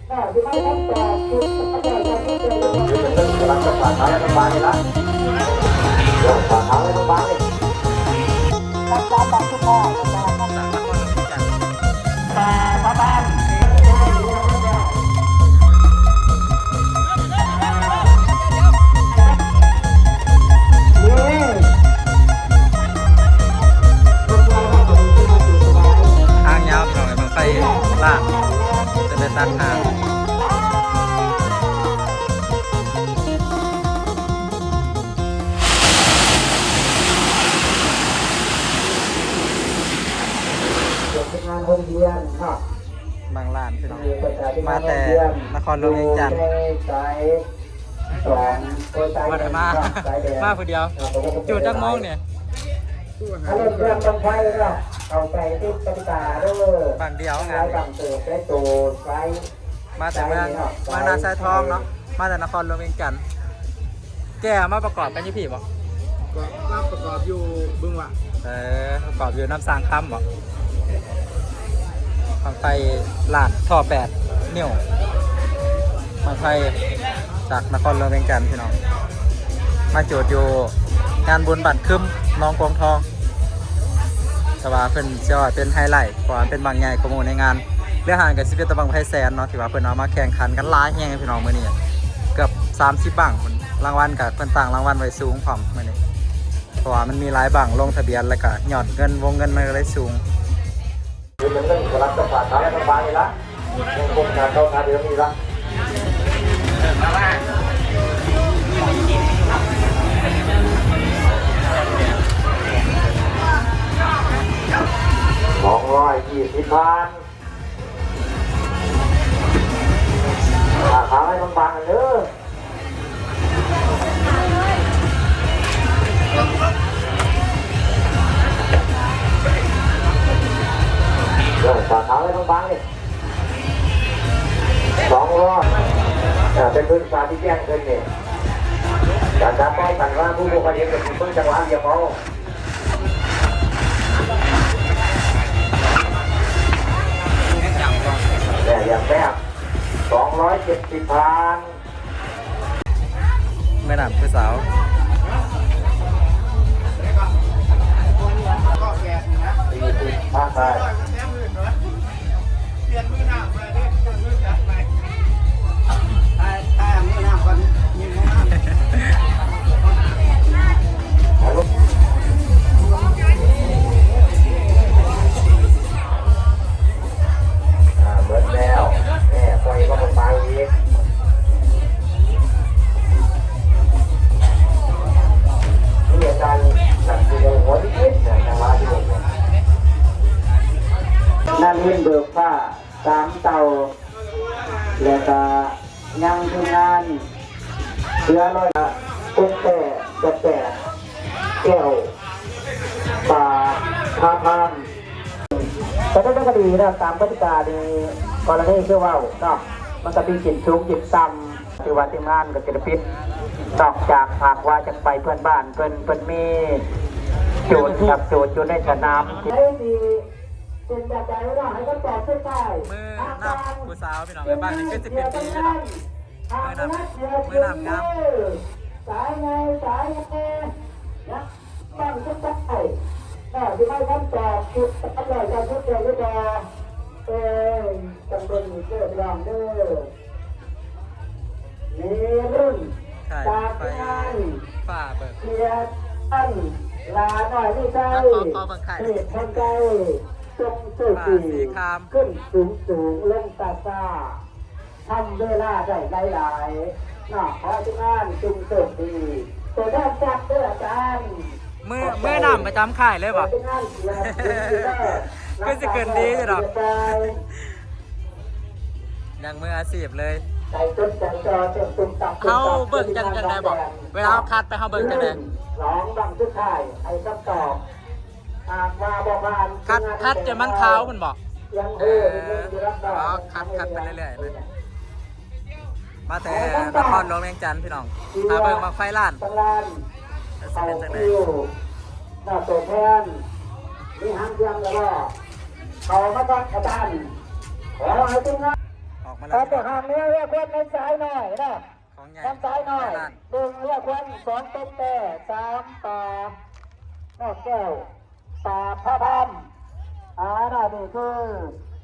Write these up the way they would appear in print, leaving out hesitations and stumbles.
หลังจากผ่านท้ายโรงพยาบาลนี่ละเดี๋ยวผ่านท้ายโรงพยาบาลนี่รักษาบัตรทุกข้อแต่บ้านทางยาวพี่น้องบางไฟล่างจะได้ตัดทางงานโรงเรียนครับ บางล้านพี่น้องมาแต่นครหลวงเวียงจันทร์มาแต่มาคนเดียวจุดจักมองเนี่ยถ้าเล่นเรื่องบังไฟเนาะเอาใจติดกติกาด้วย บางเดียวงาน บังเติมได้โตไฟ มาแต่เมืองนาสายทองเนาะมาแต่นครหลวงเวียงจันทร์แกมาประกอบกันยี่พี่บอก ก็รับประกอบอยู่บึงว่ะ ประกอบอยู่น้ำสร้างคำบอกบางไฟล้านท่อ8 นิ้วบางไฟจากนครหลวงเวียงจันทร์พี่น้องมาโจทย์อยู่งานบุญบัตรคึมน้องกองทองแต่ว่าเพิ่นเชื่อว่าเป็นไฮไลท์เพราะว่าเป็นบางใหญ่กว่าหมู่ในงานเรื่องห่างกับ11ตะบังไพแสนเนาะที่ว่าเพิ่นเอามาแข่งขันกันหลายแฮงพี่น้องมื้อนี้เกือบ30บังพุ่นรางวัลกับเพิ่นตั้งรางวัลไว้สูงพร้อมมื้อนี้เพราะว่ามันมีหลายบังลงทะเบียนแล้วก็ยอดเงินวงเงินมันก็เลยสูงคือมันเรื่องกำลังจะผ่านท้ายโรงพยาบาลนี่ละยังคงงานเข้างานเดือนนี้ละ220 พันขาให้บางๆกันเด้อฝาเท้าให้บางๆเลย200เป็นพื้นฟ้าที่แจ้งเกินเนี่ยการจับป้องกันว่าผู้บุกเบิกเป็นต้นจังหวะเดียวเขาแต่อย่างแรก270 พันแม่น้ำผู้สาว40 พันไปเปลี่ยนมือหน้าไปเลยเปลี่ยนมือจับไปถ้ามือหน้าก่อนยิงมือหน้าเหมือนแล้วแม่ปล่อยก็มันไปอีกนี่อาจารย์หลักอยู่ในหัวนิดๆนะจังหวะที่ผมนั่นเห็นเบิกฟ้า3 เตาแล้วก็ยังทำงานเพื่อลอยกุ้งแต่แก้วป่าพาพามแต่ถ้าคดีนะตามกติกาดีกรณีคือว่าเนาะมันจะมีกินชุกหยิบซ้ำที่ว่าที่งานกับกิจพิษนอกจากหากว่าจะไปเพื่อนบ้านเพื่อนมีโจทย์กับโจทย์อยู่ในสนามที่เป็นแบบใจว่าให้ก็ตอบขึ้นได้มือน้ำผู้สาวพี่น้องไปบ้านนี่คือ10 ปีพี่น้องมือน้ำงามสายไงนะบ้านก็ได้ที่ไม่ขั้นตอบจุดอร่อยการทุกอย่างก็จะจำเป็นเกิดรองเด้อมีรุ่นจากงานฝ่าเบิกเกียรติอันลาหน่อยไม่ใช่เหตุคนใจจงสื่อขึ้นสูงลงตาซาทำเวลาได้หลายๆน่ะขอที่งานจุงเติบดีตัวแรกจัดด้วยอาจารย์มือน้ำประจำค่ายเลยป่ะก็จะเกินดีใช่หรอยังมืออาชีพเลยเขาเบิ่งจังไดบอกเวลาเขาคัดไปเขาเบิ่งจังไดร้องบังทุกท่ายให้คำตอบมาบอกว่าคัดจะมันขาวมันบอกคัดไปเรื่อยๆเลยมาแต่นครหลวงเวียงจันทร์พี่น้องพาเบิ่งบังไฟล้านเอาคิวหน้าตัวแทนมีหางเครื่องแล้วก็เขามาตั้งอาจารย์ขอให้ทุกท่าน มาแล้ เอา ว ไปห่างเนื้อเรียกคนในสายหน่อยนะ ของใหญ่ ทางซ้ายหน่อย ล้าน ดึงเรียกคนสองต้นแต่3ตานอกแก้วตาพระพามน่ะนี่คือ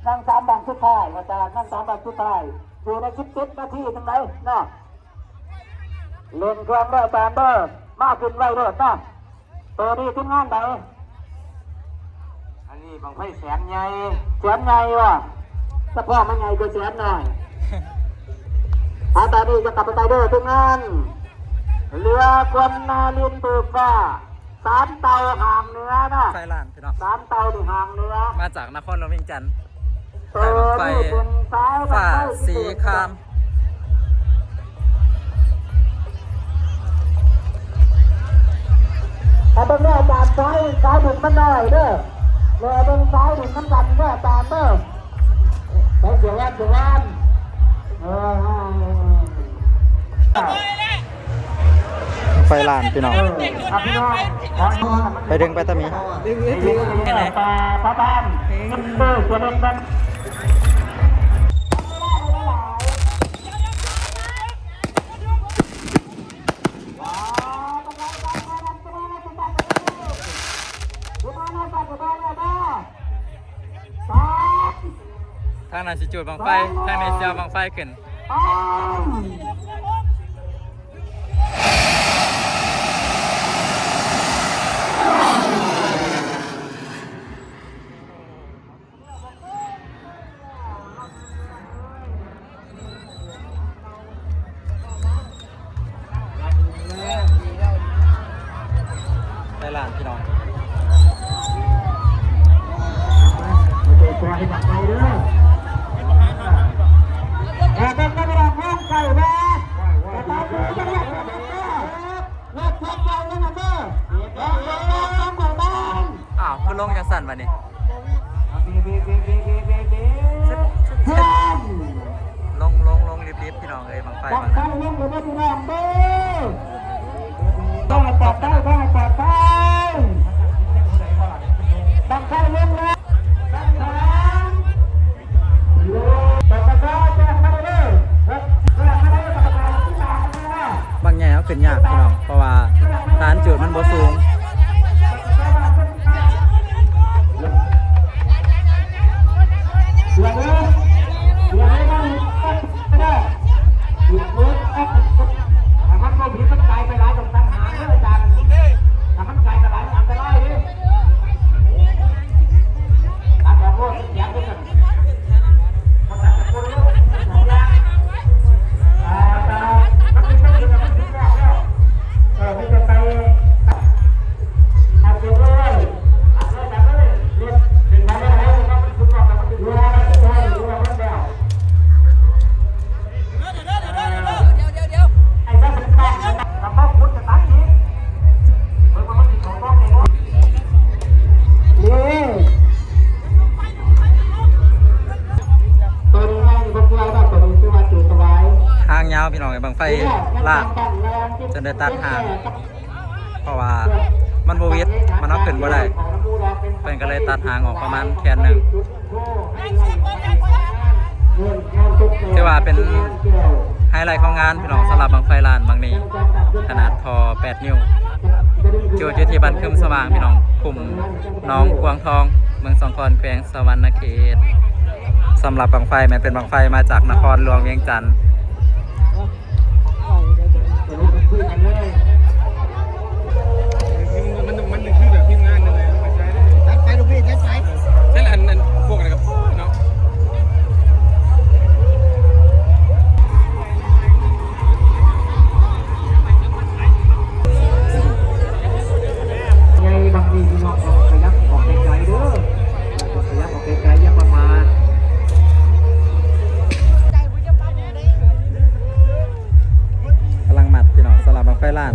นั่ง3บังสุดท้ายอาจารย์นั่ง3บังสุดท้ายอยู่ใน17นาทีตรงไหนนะเล่นเครื่องได้ตามเด้อมาขึ้นไว้เด้อนะตัวนี้ขึ้นงานไหนอันนี้บังไฟแสนใหญ่ว่ะสะพอมันใหญ่กว่าแสนหน่อย ตอนนี้จะกลับไปเด้อทุกงานเรือควันนาลินตูฟ้า3เตาห่างเหนือนะ ไฟล้านพี่น้อง 3เตานี่ห่างเหนือ มาจากนครหลวงเวียงจันทร์ ตัวนี้เป็นสาย ฝ่าสีคราม ถ้าเป็นเรือจากสายหนึ่งมันได้เด้อเรือเป็นสายหนึ่งมันกันเด้อตามเด้อไปเสียวันไฟล้านพี่น้อง พี่น้อง ไปดึงไปตะมี ปลาพระบ้านขึ้นเด้อเสียเล่นกันทางนั้นสิจุดบังไฟทางนี้สิเอาบังไฟขึ้นไฟล้านพี่น้อง ตัวให้บักไปเด้อเป็นกระดาษห้องไก่แม่แต่ตาดูจะเรียกว่าเป็นเด้อเรียกทับใจแล้วนะเด้อต้องไปบ้าน อ้าวคือลงจังสั่นวันนี้ เพื่อน ลงรีบๆพี่น้องเอ้ยบังไฟ บั บั ง ง คับเล่นกับแม่พี่น้องเด้อต้องจับได้ต้องจับได้บังคับเล่นเลยบางแง่เอาขึ้นยากพี่น้องเพราะว่าฐานจุดมันบ่สูงทางยาวพี่น้องไอ้บังไฟลากจนได้ตัดหางเพราะว่ามันบ่วิดมันเอาขึ้นบ่ได้เพิ่นก็เลยตัดหางออกประมาณแขนหนึ่งถือว่าเป็นไฮไลท์ของงานพี่น้องสำหรับบังไฟลานบางนี้ขนาดพอ8 นิ้วจุดอยู่ที่บ้านคึมสว่างพี่น้องกลุ่มน้องกวางทองเมืองสองคอนแขวงสวรรณเขตสำหรับบังไฟมันเป็นบังไฟมาจากนครหลวงเวียงจันทร์ มันคือแบบทีมงานยังไงใช้ได้จัดไปลูกพี่จัดไปใช่อันพวกอะไรกับเนาะ ไงบางทีพี่น้องขยับออกไกลๆเด้อขยับออกไกลๆอย่าประมาท กำลังหมัดพี่น้องสำหรับบังไฟล้าน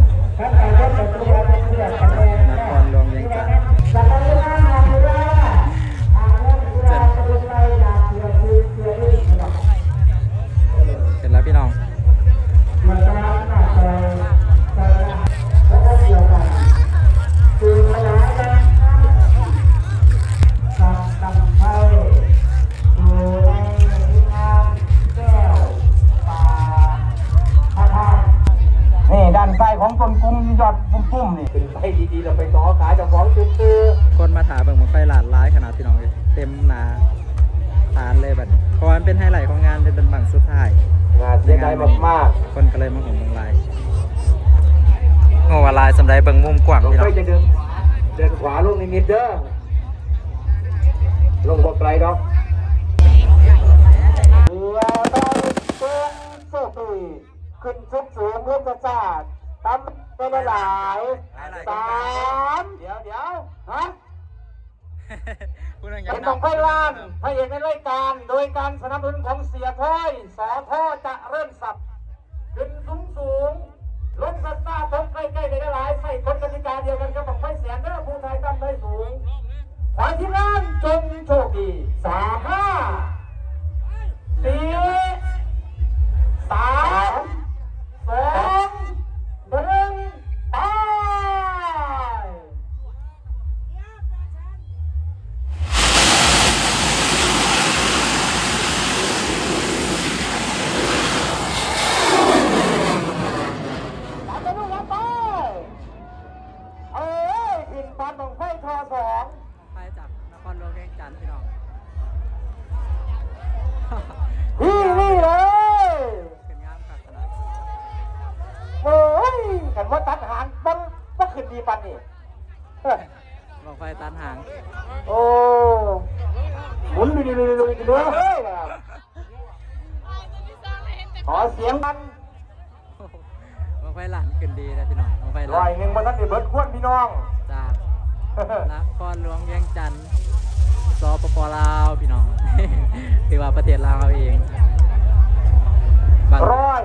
ปุ่มนี่ขึ้นไปดีๆเราไปต่อขาเจ้าของซื้อ คนมาถามเบิ่งบังไฟหลานร้ายขนาดพี่น้องเลยเต็มหนาฐานเลยบัดเพราะมันเป็นไฮไลท์ของงานเป็นบังสุดท้าย งานเสียดายมาก คนก็เลยมาห่มเบิ่งลายโง่ว่าลายสำหรับเบิ่งมุมกว้าง ๆลง พี่น้ ไป อง จะเดินขวาลงนิดเด้อลงบ่ไกลดอกเรือต้องสูงสุดขึ้นสูงเรื่องกระจาดตั้มไปหลาย3เดี๋ยวฮะ พูดเรื่อง เป็น ยัง ของไพลานพระเอกในรายการโดยการสนับสนุนของเสียถ้อยสอท่อจะเริ่มสับขึ้นสูงลงสัตว์ตาตกใกล้ๆได้หลายใส่กฎกติกาเดียวกันกับของไฟเสียเด้อผู้ไทยตั้งได้สูงขอทีมงานจงโชคดี3 5 4 3 2 1ไปขึ้นปันของไฟทอ2 ไปจากนครหลวงเวียงจันทร์พี่น้อง นี่เลย ขึ้นงามขนาด โอ้ยกันว่าตัดหางต้องขึ้นดีปันนี่ บังไฟตันหาง โอ้หมุนลุยเด้อเฮ้ยขอเสียงมัน บังไฟหลานขึ้นดีนะพี่น้องบังไฟห ล ลา อน ยหนึ่งมันนั่นเดือดควรพี่น้อง จากนครหลวงเวียงจันทร์สปปลาวพี่น้อง ถือว่าประเทศลาวเราเองบาง ร้อย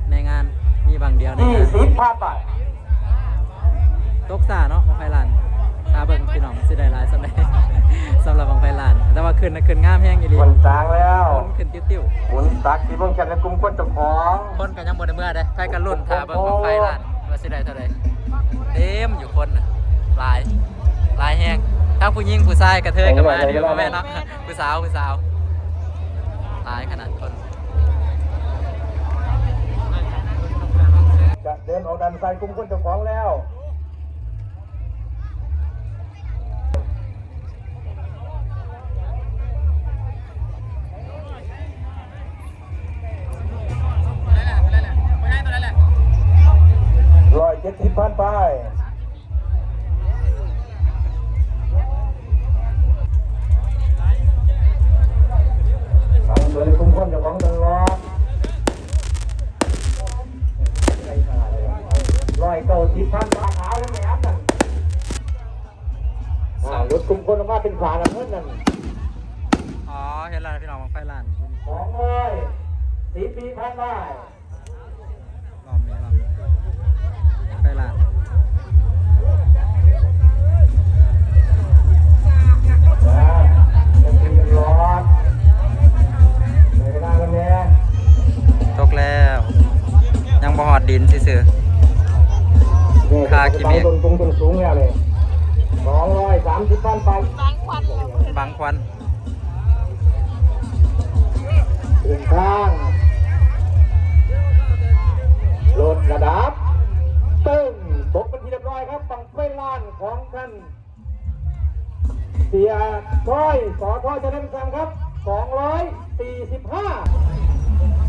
ในงานมีบางเดียวในงาน 20,000 บาท ตกซาเนาะบังไฟหลานตาเบิ่งพี่น้องสิได้หลายสำหรับ สำหรับบังไฟหลานแต่ว่าขึ้นงามแห้งอยู่ดี คนจางแล้ว คนขึ้นติ้ว หมุนตักที่เพิ่งแข่งในกลุ่มคนเจ้าของ ๆคนกันยังบ่ได้เมื่อเด้ใครกันรุ่นทาเบิ่งบังไฟหลานว่าสิได้เท่าใดเต็มอยู่คนน่ะหลายแห้งถ้าผู้หญิงผู้ชายกระเทยกันมาดีว่าแม่เนาะ ผู้สาวหลายขนาดคน จะเดินออกดันใส่กลุ่มคนเจ้าของแล้ว170,000 ไปฟังเลยกลุ่มคนเจ้าของตลอด190,000 บาทขาวแล้วแหมนั่นรถกลุ่มคนออกมาเป็นขวาแล้วเพื่อนนั่น อ๋อเห็นแล้วพี่น้องบังไฟหลาน 244,000 บาท ลองไฟหลาน จะเป็นรอดในเวลากันแน่ ตกแล้ว ยังบ่หอดดินซื่อ คาคิเมะ ตรงสูงแล้วเลย230,000 ไป ๆบางควัน ถึงข้างลดระดับตึ้งตกเป็นที่เรียบร้อยครับฝั่งไฟล้านของท่านเสียถ้อยสอท่อยจะเล่นกันครับ245